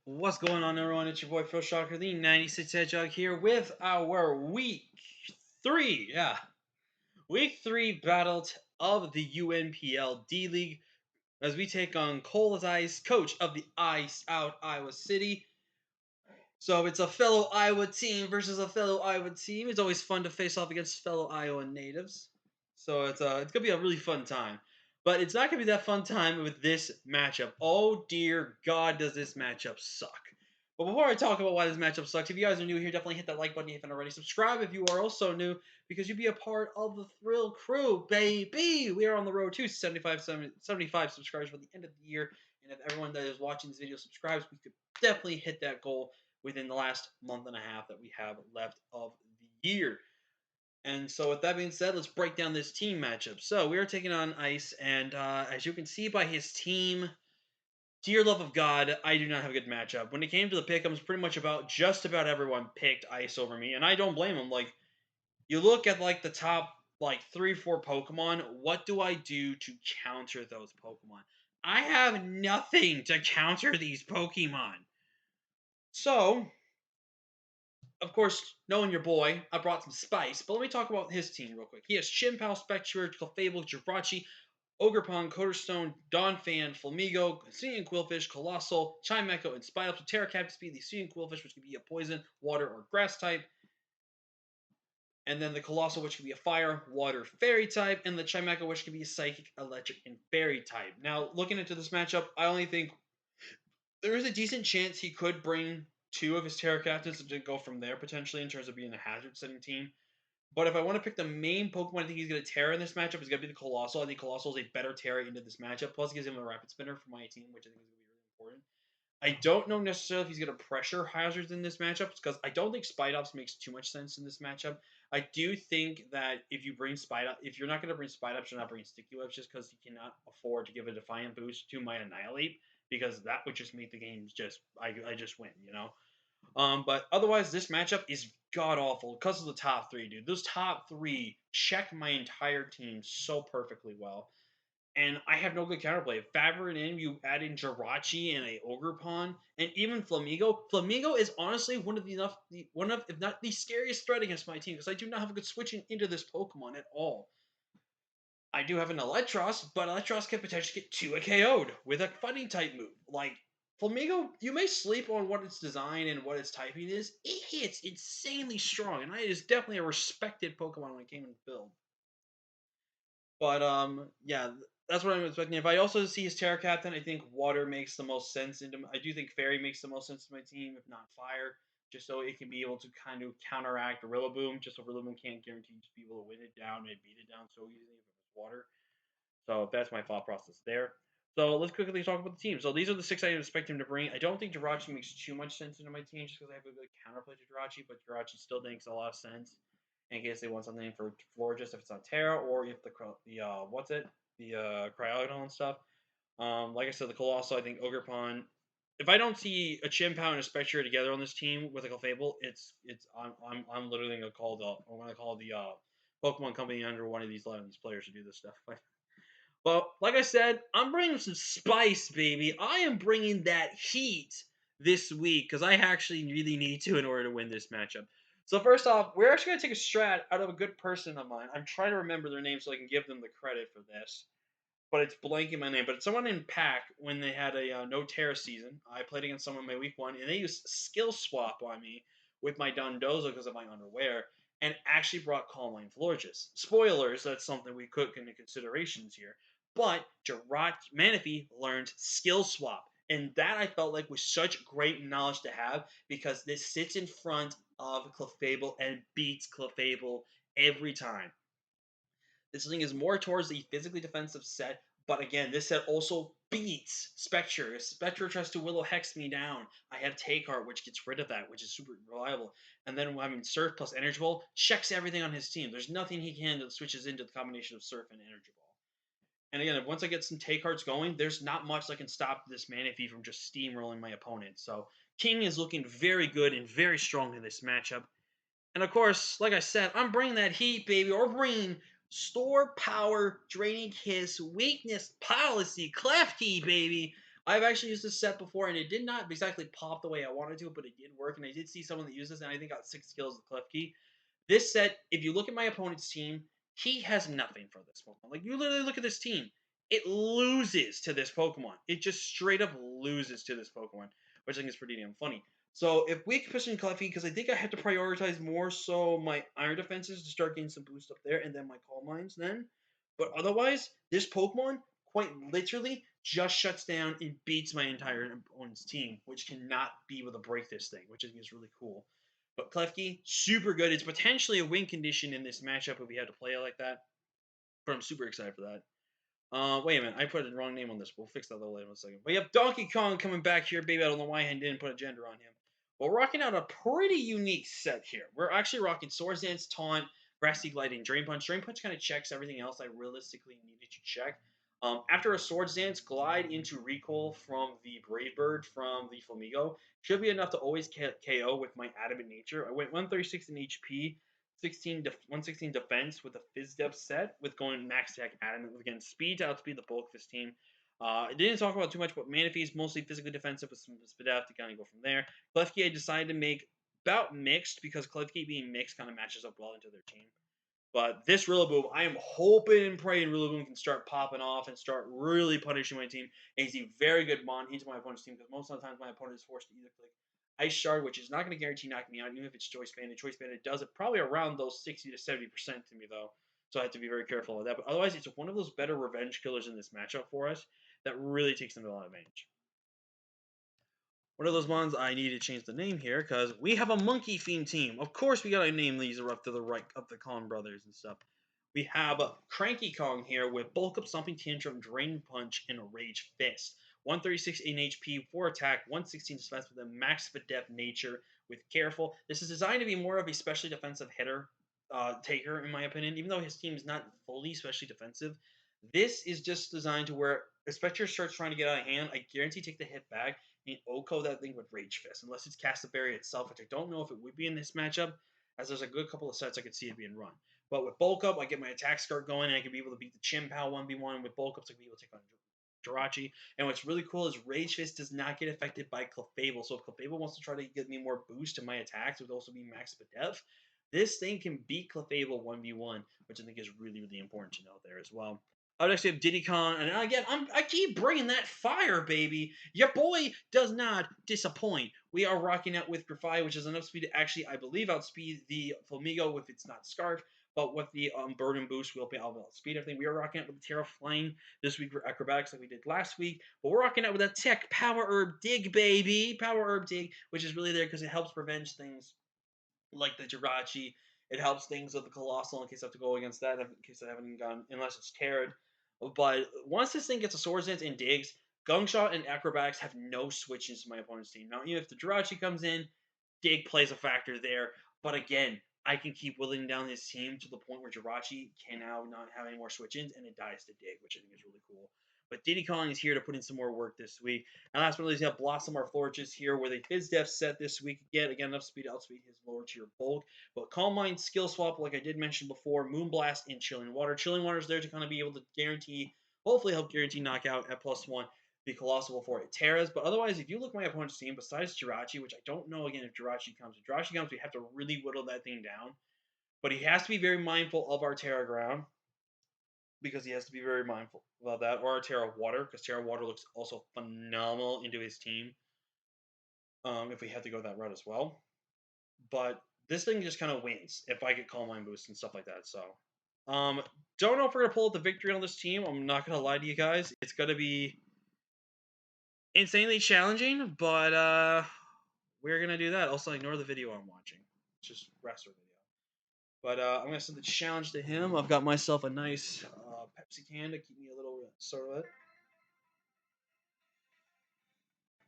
What's going on, everyone? It's your boy Phil Shocker, the 96 Hedgehog here with our week 3, week 3 battle of the UNPL D League as we take on Cole Ice, coach of the Ice Out Iowa City. So it's a fellow Iowa team versus a fellow Iowa team. It's always fun to face off against fellow Iowa natives. So it's gonna be a really fun time. But it's not gonna be that fun time with this matchup. Oh dear God, does this matchup suck? But before I talk about why this matchup sucks, if you guys are new here, definitely hit that like button if you haven't already. Subscribe if you are also new, because you'll be a part of the Thrill Crew, baby. We are on the road to 75 subscribers by the end of the year. And if everyone that is watching this video subscribes, we could definitely hit that goal within the last month and a half that we have left of the year. And so, with that being said, let's break down this team matchup. So, we are taking on Ice, and as you can see by his team, dear love of God, I do not have a good matchup. When it came to the pick'ems, pretty much just about everyone picked Ice over me, and I don't blame them. Like, you look at the top 3-4 Pokemon. What do I do to counter those Pokemon? I have nothing to counter these Pokemon. So, of course, knowing your boy, I brought some spice. But let me talk about his team real quick. He has Chimpao, Spectre, Clefable, Jirachi, Ogerpon, Coderstone, Donphan, Flamigo, Hisuian Quillfish, Colossal, Chimecho, and Spinops. So Terracap can be the Hisuian Quillfish, which can be a poison, water, or grass type. And then the Colossal, which can be a fire, water, fairy type. And the Chimecho, which can be a psychic, electric, and fairy type. Now, looking into this matchup, I only think there is a decent chance he could bring two of his Terra Captains to go from there potentially in terms of being a hazard setting team. But if I want to pick the main Pokemon I think he's going to Terra in this matchup, it's going to be the Colossal. I think Colossal is a better Terra into this matchup. Plus, it gives him a Rapid Spinner for my team, which I think is going to be really important. I don't know necessarily if he's going to pressure hazards in this matchup because I don't think Spidops makes too much sense in this matchup. I do think that if you bring Spidops, if you're not going to bring Spidops, you're not bringing Sticky Webs just because you cannot afford to give a Defiant boost to my Annihilate because that would just make the game just I just win, you know. But otherwise, this matchup is god awful because of the top three, dude. Those top three check my entire team so perfectly well. And I have no good counterplay. If Favorite in, you add in Jirachi and a Ogerpon, and even Flamigo. Flamigo is honestly one of if not the scariest threat against my team because I do not have a good switching into this Pokemon at all. I do have an Electros, but Electros can potentially get 2 KO'd with a fighting type move. Like, Flamigo, you may sleep on what its design and what its typing is. It hits insanely strong, and it is definitely a respected Pokemon when it came in build. But, yeah, that's what I'm expecting. If I also see his Terra Captain, I think Water makes the most sense into I do think Fairy makes the most sense to my team, if not Fire, just so it can be able to kind of counteract Rillaboom, just so Rillaboom can't guarantee to be able to win it down and beat it down so easily if it's Water. So that's my thought process there. So let's quickly talk about the team. So these are the 6 I expect him to bring. I don't think Jirachi makes too much sense into my team just because I have a good counterplay to Jirachi, but Jirachi still makes a lot of sense in case they want something for Florges if it's on Terra or if the Cryogonal and stuff. Like I said, the Colossal, I think Ogerpon. If I don't see a Chimpao and a Spectre together on this team with a Clefable, I'm literally gonna call the Pokemon Company under one of these players to do this stuff. But like I said, I'm bringing some spice, baby. I am bringing that heat this week because I actually really need to in order to win this matchup. So first off, we're actually gonna take a strat out of a good person of mine. I'm trying to remember their name so I can give them the credit for this, but it's blanking my name. But it's someone in Pack when they had a no Terra season. I played against someone in my week 1, and they used skill swap on me with my Dondozo because of my underwear, and actually brought Calm Mind Florges. Spoilers, that's something we could into considerations here. But Gerard Manaphy learned skill swap. And that I felt like was such great knowledge to have because this sits in front of Clefable and beats Clefable every time. This thing is more towards the physically defensive set, but again, this set also beats Spectre. If Spectre tries to Willow Hex me down, I have Take Heart, which gets rid of that, which is super reliable. And then I'm in Surf plus Energy Ball, checks everything on his team. There's nothing he can that switches into the combination of Surf and Energy Ball. And again, once I get some Take Hearts going, there's not much that can stop this Manaphy from just steamrolling my opponent. So King is looking very good and very strong in this matchup. And of course, like I said, I'm bringing that heat, baby, or bringing store power draining his weakness policy, KLEFKI, baby. I've actually used this set before, and it did not exactly pop the way I wanted to, but it did work, and I did see someone that used this, and I think got 6 kills with KLEFKI. This set, if you look at my opponent's team, he has nothing for this Pokemon. Like, you literally look at this team, it loses to this Pokemon. It just straight up loses to this Pokemon, which I think is pretty damn funny. So, if we position KLEFKI, because I think I have to prioritize more so my Iron defenses to start getting some boost up there, and then my Calm Minds then. But otherwise, this Pokemon quite literally just shuts down and beats my entire opponent's team, which cannot be able to break this thing, which I think is really cool. But KLEFKI, super good. It's potentially a win condition in this matchup if we had to play it like that. But I'm super excited for that. Wait a minute. I put the wrong name on this. We'll fix that later in a second. But you have Donkey Kong coming back here, baby. I don't know why I didn't put a gender on him. We're rocking out a pretty unique set here. We're actually rocking Swords Dance, Taunt, Grassy Glide, and Drain Punch. Drain Punch kind of checks everything else I realistically needed to check. After a Swords Dance, Glide into Recoil from the Brave Bird from the Flamigo should be enough to always KO with my Adamant Nature. I went 136 in HP, 116 defense with a Fizz Depth set with going max attack Adamant. Again, speed to outspeed the bulk of his team. I didn't talk about too much, but Manaphy is mostly physically defensive with some speed depth to kind of go from there. KLEFKI I decided to make about mixed because KLEFKI being mixed kind of matches up well into their team. But this Rillaboom, I am hoping and praying Rillaboom can start popping off and start really punishing my team. And he's a very good mon into my opponent's team because most of the times my opponent is forced to either click Ice Shard, which is not going to guarantee knocking me out, even if it's Choice Banded. Choice Banded does it probably around those 60 to 70% to me, though. So I have to be very careful of that. But otherwise, it's one of those better revenge killers in this matchup for us that really takes them to a lot of advantage. One of those ones I need to change the name here because we have a Monkey Fiend team. Of course, we gotta name these up to the right of the Kong brothers and stuff. We have a Cranky Kong here with Bulk Up, Stomping Tantrum, Drain Punch, and a Rage Fist. 136 in HP, 4 attack, 116 defense with a max depth nature with Careful. This is designed to be more of a specially defensive hitter taker, in my opinion, even though his team is not fully specially defensive. This is just designed to where, if Spectre starts trying to get out of hand, I guarantee take the hit back and Oko that thing with Rage Fist, unless it's Castleberry itself, which I don't know if it would be in this matchup, as there's a good couple of sets I could see it being run. But with Bulk Up, I get my attack start going, and I can be able to beat the Chimpow 1v1 with Bulk Ups. I can be able to take on Jirachi. And what's really cool is Rage Fist does not get affected by Clefable. So if Clefable wants to try to get me more boost to my attacks, it would also be max depth. This thing can beat Clefable 1v1, which I think is really, really important to know there as well. I would actually have Diddy Kong, and again, I keep bringing that fire, baby. Your boy does not disappoint. We are rocking out with Grafai, which is enough speed to actually, I believe, outspeed the Flamigo if it's not Scarf. But with the Burden Boost, we'll be able to outspeed everything. We are rocking out with the Terra Flying this week for Acrobatics like we did last week. But we're rocking out with a Tech Power Herb Dig, baby. Power Herb Dig, which is really there because it helps prevent things like the Jirachi. It helps things with the Colossal in case I have to go against that, in case I haven't gone, unless it's Terran. But once this thing gets a Swords Dance and digs, Gungshot and Acrobatics have no switches to my opponent's team. Now, even if the Jirachi comes in, dig plays a factor there. But again, I can keep whittling down his team to the point where Jirachi can now not have any more switch-ins, and it dies to dig, which I think is really cool. But Diddy Kong is here to put in some more work this week. And last but not least, you have Blossom our Florges here with a Fizz Def set this week. Again, enough speed to outspeed his lower tier bulk. But Calm Mind, Skill Swap, like I did mention before, Moonblast, and Chilling Water. Chilling Water is there to kind of be able to guarantee, hopefully help guarantee knockout at +1 the Colossal before it tears. But otherwise, if you look at my opponent's team, besides Jirachi, which I don't know again if Jirachi comes, we have to really whittle that thing down. But he has to be very mindful of our Terra Ground, because he has to be very mindful about that, or our Terra Water, because Terra Water looks also phenomenal into his team. If we have to go that route as well. But this thing just kind of wins if I get Calm Mind Boost and stuff like that. So, don't know if we're gonna pull out the victory on this team. I'm not gonna lie to you guys. It's gonna be insanely challenging, but we're gonna do that. Also, ignore the video I'm watching. It's just rest our video. But I'm gonna send the challenge to him. I've got myself a nice Pepsi can to keep me a little soda.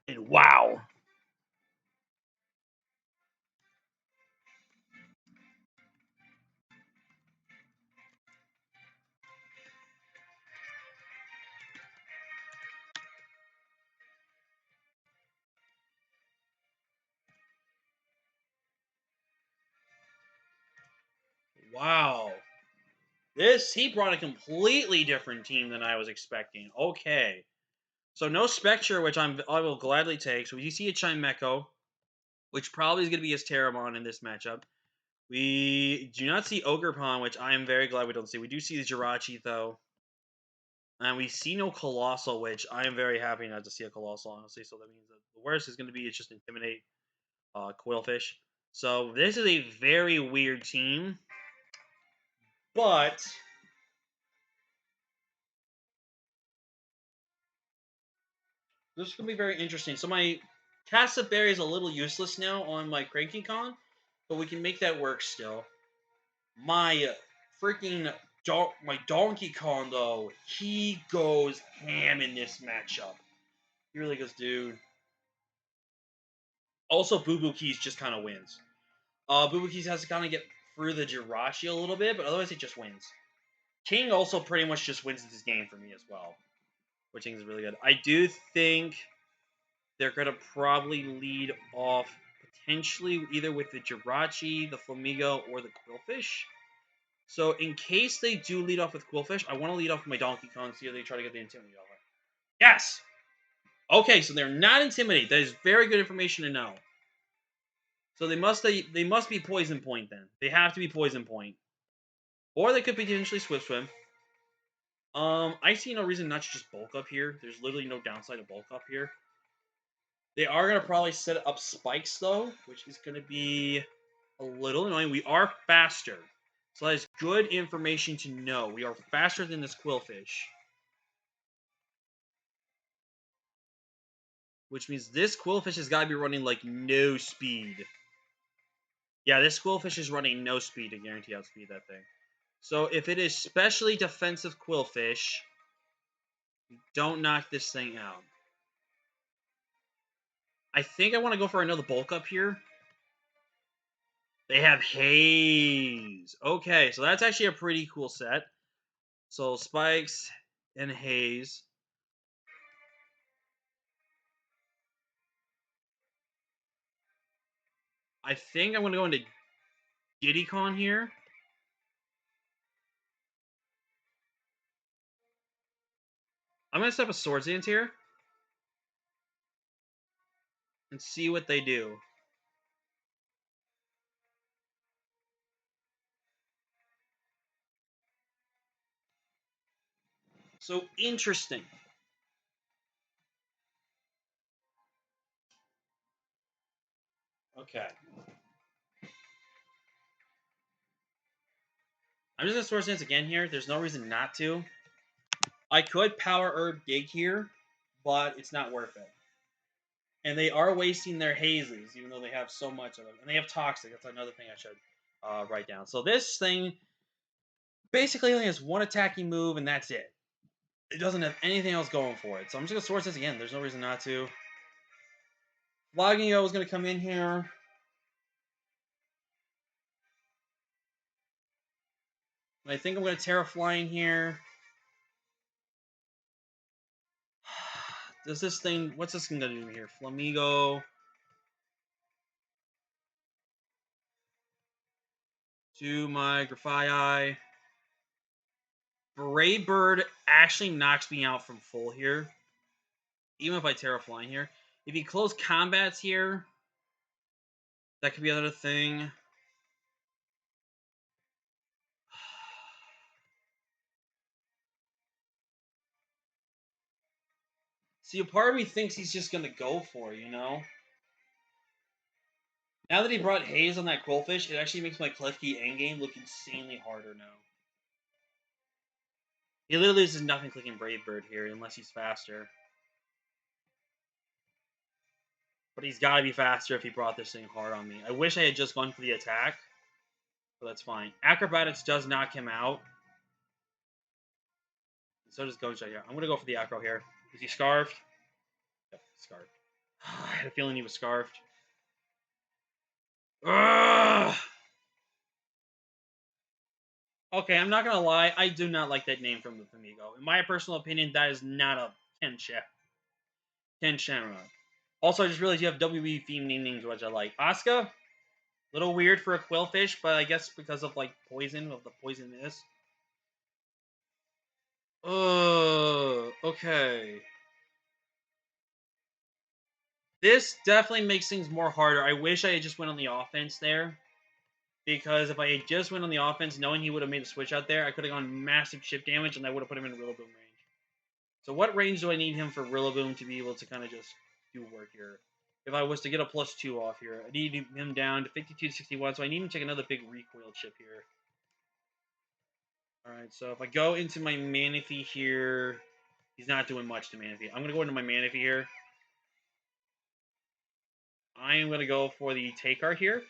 And wow. Wow. He brought a completely different team than I was expecting. Okay. So no Spectre, which I will gladly take. So we see a Chimecho, which probably is going to be his Terramon in this matchup. We do not see Ogerpon, which I am very glad we don't see. We do see the Jirachi, though. And we see no Colossal, which I am very happy not to see a Colossal, honestly. So that means that the worst is going to be it's just Intimidate Quillfish. So this is a very weird team. But this is going to be very interesting. So my Cast Berry is a little useless now on my Cranky Con, but we can make that work still. My freaking my Donkey Kong though, he goes ham in this matchup. He really goes, dude. Also, Boo Boo Keys just kind of wins. Boo Boo Keys has to kind of get through the Jirachi a little bit, but otherwise it just wins. King also pretty much just wins this game for me as well, which is really good. I do think they're going to probably lead off potentially either with the Jirachi, the Flamigo, or the Quillfish. So in case they do lead off with Quillfish, I want to lead off with my Donkey Kong, see if they try to get the Intimidate off. Yes! Okay, so they're not Intimidate. That is very good information to know. So they must be Poison Point then. They have to be Poison Point. Or they could potentially Swift Swim. I see no reason not to just bulk up here. There's literally no downside to bulk up here. They are going to probably set up spikes, though, which is going to be a little annoying. We are faster. So that is good information to know. We are faster than this Quillfish. Which means this Quillfish has got to be running, like, no speed. Yeah, this Quillfish is running no speed to guarantee outspeed that thing. So if it is specially defensive Quillfish, don't knock this thing out. I think I want to go for another bulk up here. They have Haze. Okay, so that's actually a pretty cool set. So Spikes and Haze. I think I'm going to go into Diddy Kong here. I'm going to set up a Swords Dance here. And see what they do. So interesting. Okay. I'm just going to Swords Dance again here. There's no reason not to. I could Power Herb Dig here, but it's not worth it. And they are wasting their hazes, even though they have so much of them. And they have Toxic. That's another thing I should write down. So this thing basically only has one attacking move, and that's it. It doesn't have anything else going for it. So I'm just going to Swords Dance again. There's no reason not to. Flogio is going to come in here. And I think I'm going to Terra Flying here. Does this thing... What's this thing going to do here? Flamigo. To my Grafai. Brave Bird actually knocks me out from full here. Even if I Terra Flying here. If you close combats here, that could be another thing. See, a part of me thinks he's just going to go for it, you know? Now that he brought Haze on that Quillfish, it actually makes my KLEFKI endgame look insanely harder now. He literally uses nothing clicking Brave Bird here, unless he's faster. But he's got to be faster if he brought this thing hard on me. I wish I had just gone for the attack, but that's fine. Acrobatics does knock him out. So does Gojira here. I'm going to go for the Acro here. Is he Scarfed? Yep, Scarfed. I had a feeling he was Scarfed. Ugh! Okay, I'm not gonna lie. I do not like that name from the Flamigo. In my personal opinion, that is not a Ken Shamrock. Also, I just realized you have WB theme names, which I like. Asuka, little weird for a Quillfish, but I guess because of like poison of the poisonous. Okay. This definitely makes things more harder. I wish I had just went on the offense there. Because if I had just went on the offense, knowing he would have made a switch out there, I could have gone massive chip damage, and I would have put him in Rillaboom range. So what range do I need him for Rillaboom to be able to kind of just do work here? If I was to get a +2 off here, I need him down to 52 to 61, so I need him to take another big recoil chip here. Alright, so if I go into my Manaphy here, he's not doing much to Manaphy. I'm going to go into my Manaphy here. I am going to go for the Take-Art here.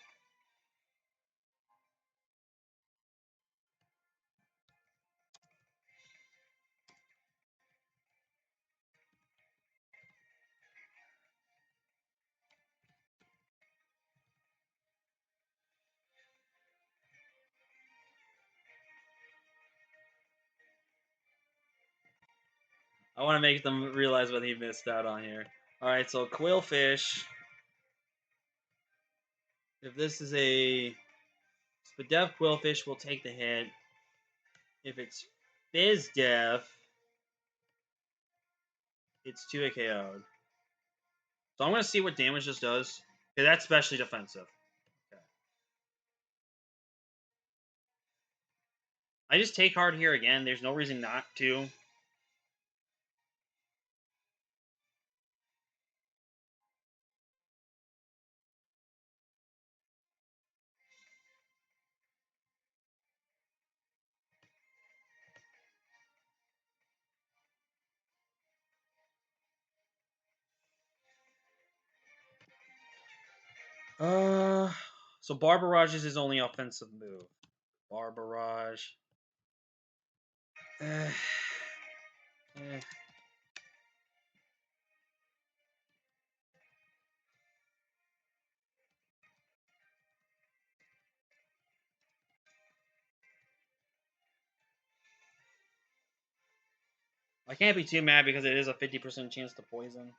I want to make them realize what he missed out on here. Alright, so Quillfish. If this is a Spadef, Quillfish will take the hit. If it's Fizdef, it's 2 KO'd. So I'm going to see what damage this does. Okay, that's specially defensive. Okay. I just take hard here again. There's no reason not to. So Barbarage is his only offensive move. Barbarage. Eh. I can't be too mad because it is a 50% chance to poison.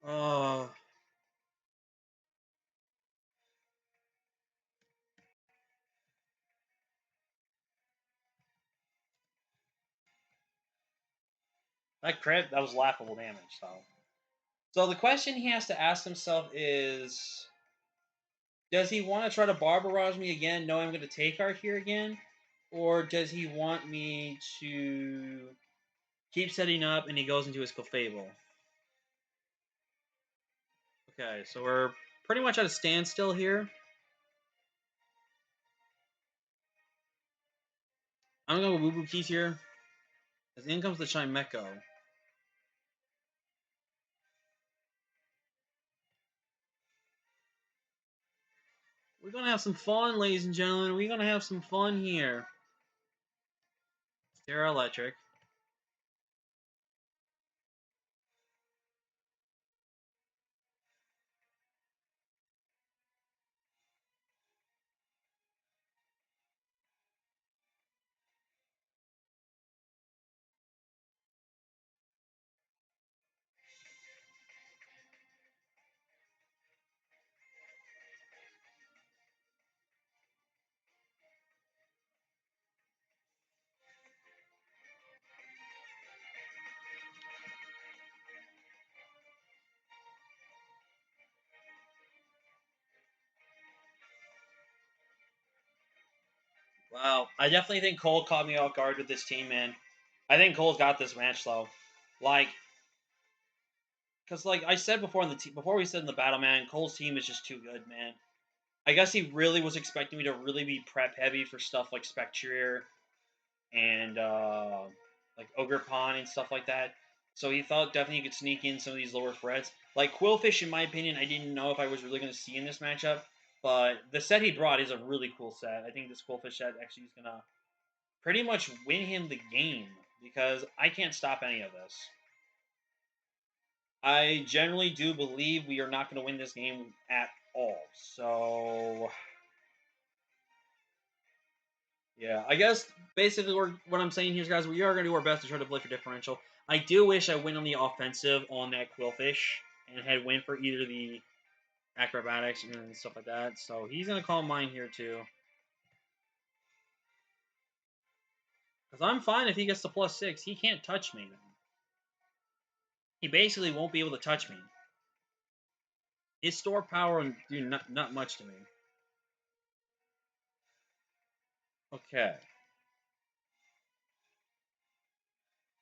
Oh. That crit, that was laughable damage, though. So the question he has to ask himself is, does he want to try to Barbarage me again, knowing I'm going to take art here again? Or does he want me to keep setting up and he goes into his Clefable? Okay, so we're pretty much at a standstill here. I'm going to go with Boo Boo Keys here. As in comes the Chimecho. We're going to have some fun, ladies and gentlemen. We're going to have some fun here. Terra Electric. Wow, I definitely think Cole caught me off guard with this team, man. I think Cole's got this match, though. Like, because like I said before in the before we said in the battle, man, Cole's team is just too good, man. I guess he really was expecting me to really be prep heavy for stuff like Spectrier and like Ogre Pawn and stuff like that. So he thought definitely he could sneak in some of these lower threats. Like Quillfish, in my opinion, I didn't know if I was really going to see in this matchup. But the set he brought is a really cool set. I think this Quillfish set actually is going to pretty much win him the game because I can't stop any of this. I generally do believe we are not going to win this game at all. So, yeah, I guess basically what I'm saying here is, guys, we are going to do our best to try to play for differential. I do wish I went on the offensive on that Quillfish and had went for either the acrobatics and stuff like that. So he's going to call mine here too. Because I'm fine if he gets the +6. He can't touch me. he basically won't be able to touch me. His store power will do not much to me. Okay.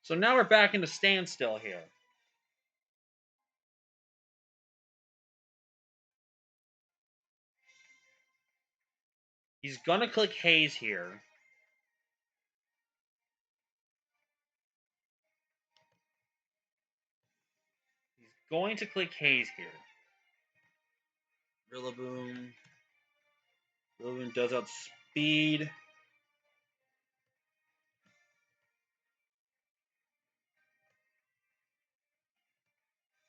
So now we're back into standstill here. He's gonna click Haze here. He's going to click Haze here. Rillaboom. Rillaboom does outspeed.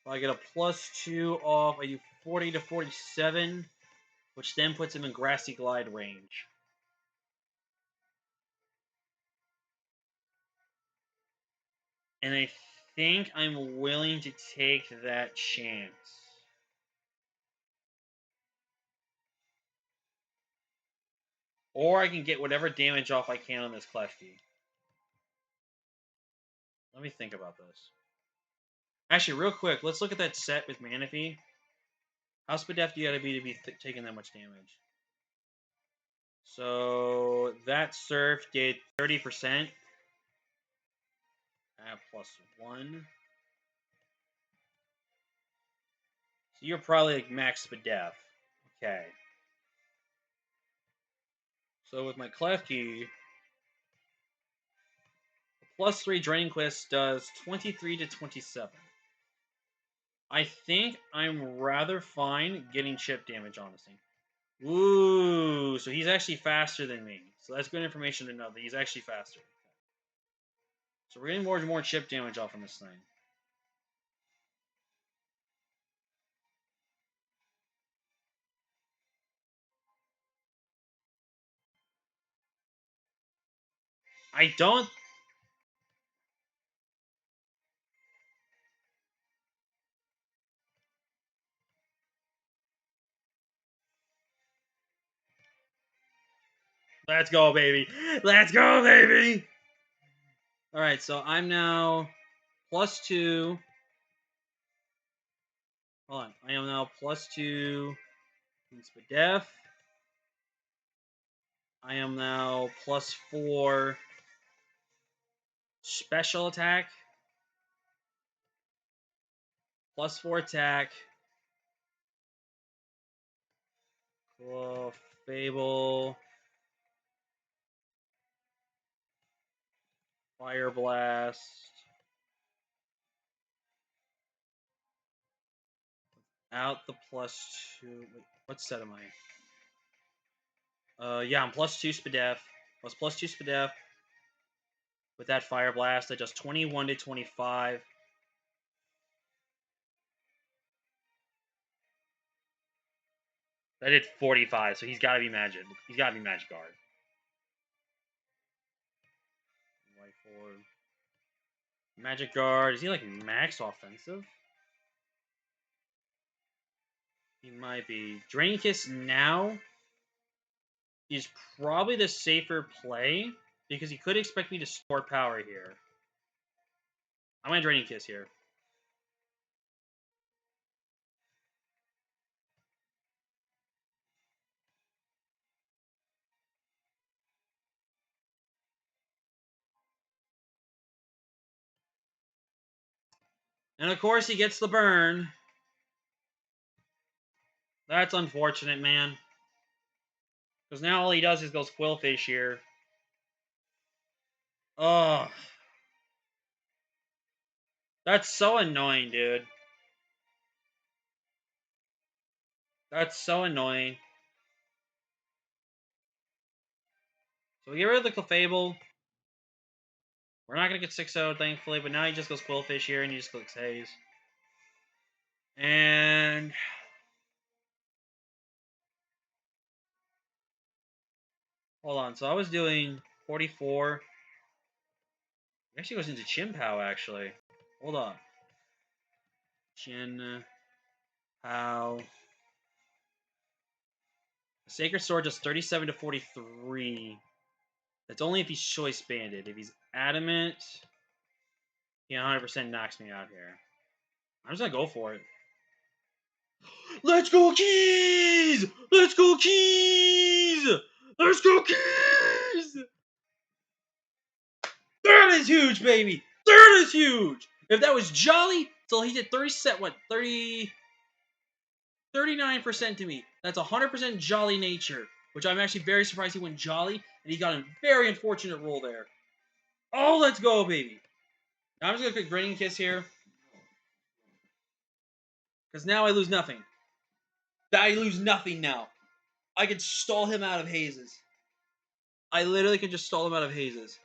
If I get a +2 off, I do 40 to 47, which then puts him in Grassy Glide range. And I think I'm willing to take that chance. Or I can get whatever damage off I can on this KLEFKI. Let me think about this. Actually, real quick, let's look at that set with Manaphy. How Spadef do you gotta be to be taking that much damage? So that Surf did 30%. At +1. So you're probably like max Spadef. Okay. So with my KLEFKI, +3 Draining Quest does 23 to 27. I think I'm rather fine getting chip damage, honestly. Ooh, so he's actually faster than me. So that's good information to know that he's actually faster. So we're getting more and more chip damage off on this thing. I don't... Let's go, baby. Let's go, baby. All right, so I'm now +2. Hold on. I am now +2 in Spadef. I am now +4 special attack. +4 attack. Fable. Fire Blast. Out the +2. Wait, what set am I? Yeah, I'm +2 Spadef. I was +2 Spadef. With that Fire Blast, that does 21 to 25. That did 45, so he's got to be Magic. He's got to be Magic Guard. White Forward. Magic Guard. Is he like max offensive? He might be. Drain Kiss now is probably the safer play because he could expect me to store power here. I'm going to Draining Kiss here. And of course he gets the burn. That's unfortunate, man. Because now all he does is goes Quillfish here. Ugh. That's so annoying, dude. That's so annoying. So we get rid of the Clefable. We're not going to get 6-0, thankfully, but now he just goes Quillfish here and he just clicks Haze. And... hold on, so I was doing 44. It actually goes into Chimpow, actually. Hold on. Chin... Pow... Sacred Sword does 37 to 43. That's only if he's Choice Banded. If he's Adamant, he 100% knocks me out here. I'm just gonna go for it. Let's go Keys! Let's go Keys! Let's go Keys! That is huge, baby! That is huge! If that was Jolly, so he did 39% to me. That's 100% Jolly nature, which I'm actually very surprised he went Jolly, and he got a very unfortunate roll there. Oh, let's go, baby! Now I'm just gonna click Grinning Kiss here, because now I lose nothing. I lose nothing now. I can stall him out of hazes. I literally can just stall him out of hazes.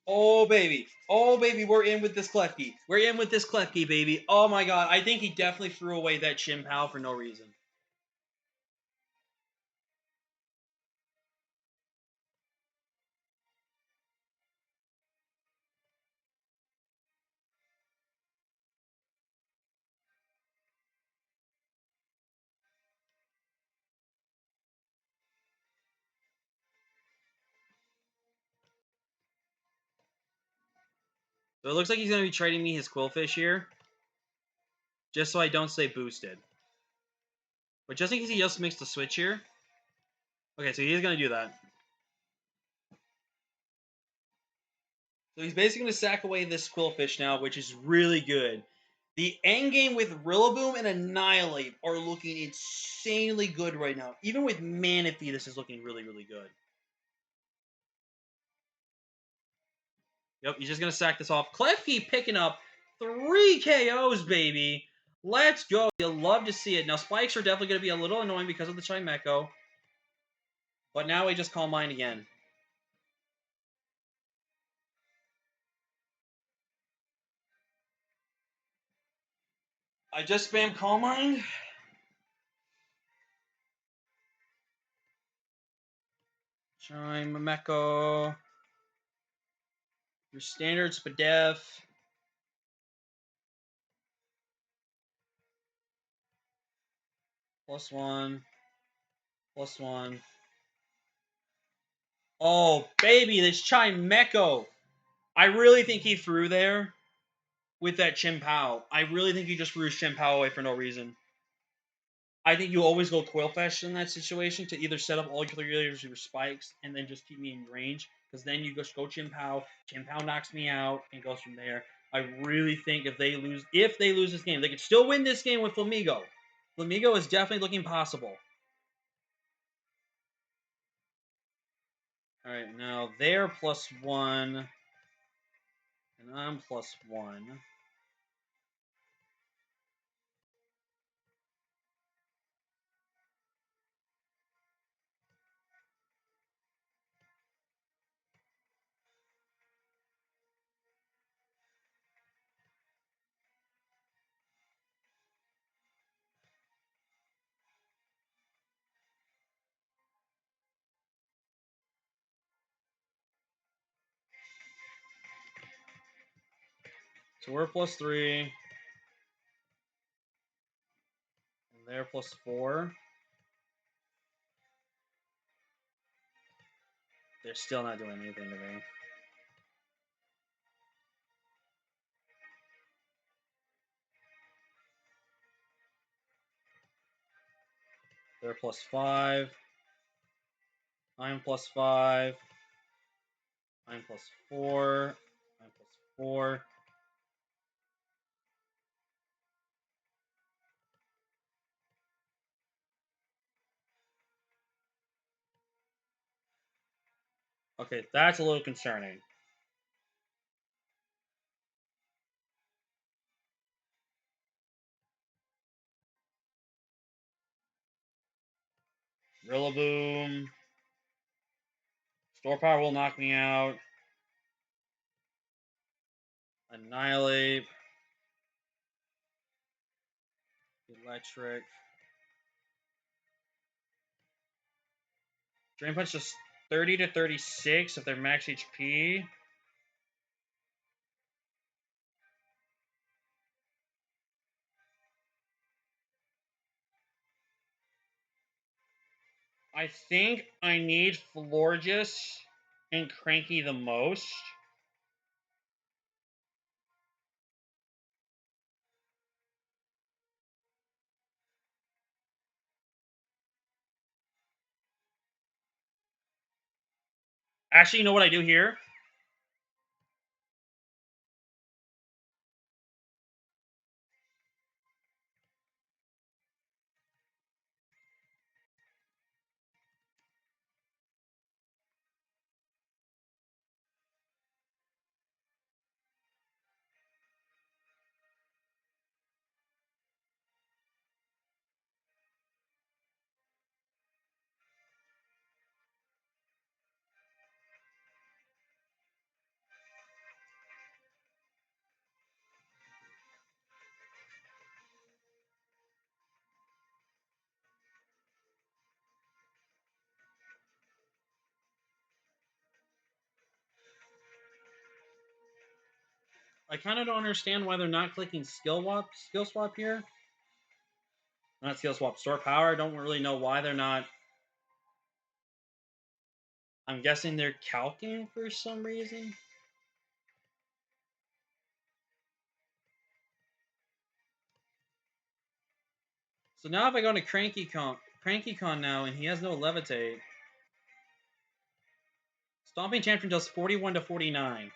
Oh baby, we're in with this KLEFKI. We're in with this KLEFKI, baby. Oh my god, I think he definitely threw away that Chim Pao for no reason. So it looks like he's gonna be trading me his Quillfish here, just so I don't stay boosted. But just in case he just makes the switch here. Okay, so he's gonna do that. So he's basically going to sack away this Quillfish now, which is really good. The endgame with Rillaboom and Annihilate are looking insanely good right now. Even with Manaphy, this is looking really, really good. Yep, he's just going to sack this off. KLEFKI picking up 3 KOs, baby. Let's go. You'll love to see it. Now, spikes are definitely going to be a little annoying because of the Chimecho. But now we just Calm Mind again. I just spam Calm Mind. Chimecho. Your standard Spadef. +1. +1. Oh, baby, this Chimecho. I really think he threw there with that Chim Pao. I really think he just threw his Chim Pao away for no reason. I think you always go Quillfish in that situation to either set up all your 3 layers with your spikes and then just keep me in range. Because then you just go Chim Pao knocks me out, and goes from there. I really think if they lose this game, they could still win this game with Flamigo. Flamigo is definitely looking possible. Alright, now they're +1. And I'm +1. So we're +3. And they're +4. They're still not doing anything to me. They're +5. I'm +5. I'm +4. I'm +4. Okay, that's a little concerning. Rillaboom. Store Power will knock me out. Annihilate. Electric. Drain Punch just 30 to 36 if they're max HP. I think I need Florges and Cranky the most. Actually, you know what I do here? I kind of don't understand why they're not clicking skill swap here. Not skill swap, store power. I don't really know why they're not. I'm guessing they're calcing for some reason. So now if I go to CrankyCon now, and he has no levitate, Stomping Champion does 41 to 49.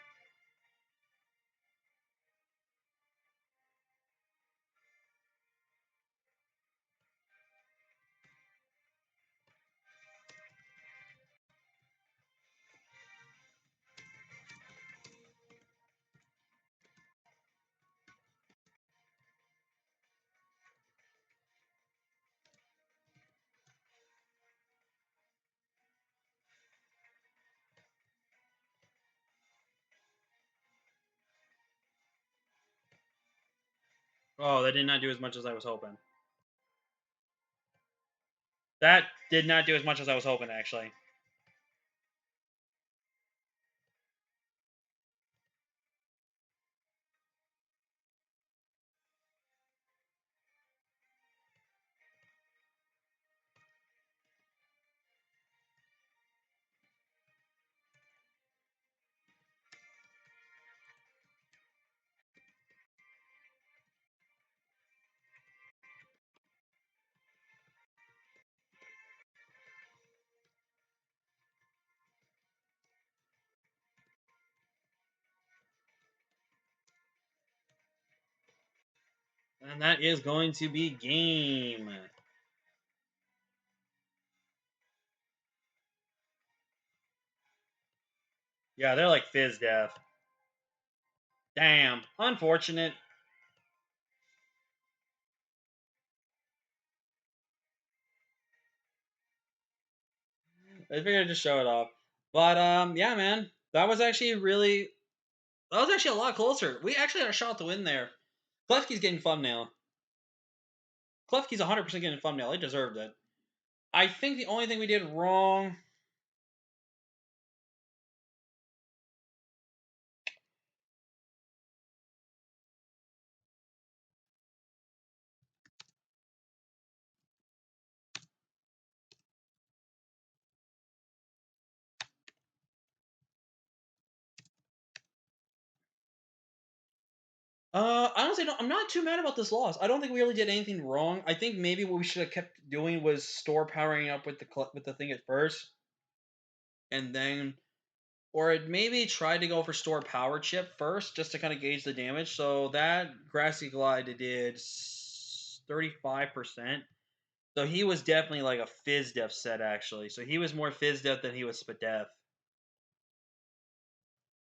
Oh, that did not do as much as I was hoping. That did not do as much as I was hoping, actually. And that is going to be game. Yeah, they're like Fizz Death. Damn. Unfortunate. I figured I'd just show it off. But yeah, man. That was actually a lot closer. We actually had a shot to win there. Klefki's getting thumbnail. Klefki's 100% getting thumbnail. He deserved it. I think the only thing we did wrong. Honestly, I'm not too mad about this loss. I don't think we really did anything wrong. I think maybe what we should have kept doing was store powering up with the thing at first, and then, or it maybe tried to go for store power chip first, just to kind of gauge the damage. So that Grassy Glide did 35%. So he was definitely like a Fizz Def set actually. So he was more Fizz Def than he was Spadef.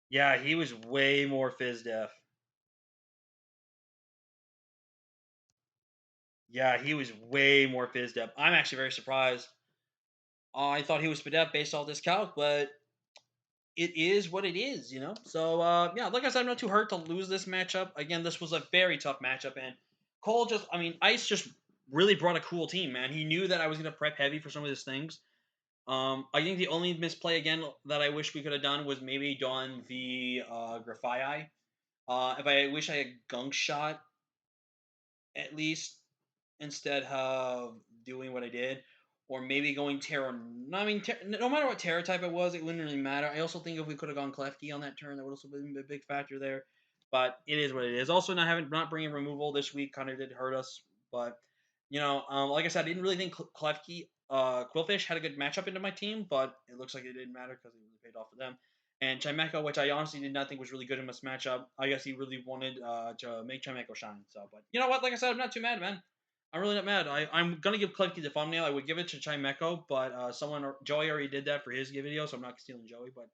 Yeah, he was way more Fizz Def. Yeah, he was way more Fizz Def. I'm actually very surprised. I thought he was Spadef based off this calc, but it is what it is, you know? So, yeah, like I said, I'm not too hurt to lose this matchup. Again, this was a very tough matchup, and Cole just, I mean, Ice just really brought a cool team, man. He knew that I was going to prep heavy for some of his things. I think the only misplay, again, that I wish we could have done was maybe done the Grafii. If I wish I had Gunk Shot, at least, instead of doing what I did. or maybe going Terra. I mean, no matter what Terra type it was, it wouldn't really matter. I also think if we could have gone KLEFKI on that turn, that would also been a big factor there. But it is what it is. Also, not bringing removal this week kind of did hurt us. But like I said, I didn't really think KLEFKI, Quillfish had a good matchup into my team, but it looks like it didn't matter because it really paid off for them. And Chimecho, which I honestly did not think was really good in this matchup. I guess he really wanted to make Chimecho shine. So, but you know what? Like I said, I'm not too mad, man. I'm really not mad. I'm gonna give KLEFKI the thumbnail. I would give it to Chimecho, but Joey already did that for his video, so I'm not stealing Joey. But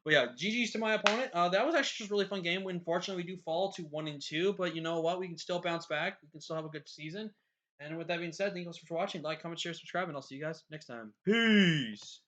yeah, GG's to my opponent. That was actually just a really fun game. Unfortunately, we do fall to 1-2, but you know what? We can still bounce back. We can still have a good season. And with that being said, thank you guys for watching. Like, comment, share, subscribe, and I'll see you guys next time. Peace.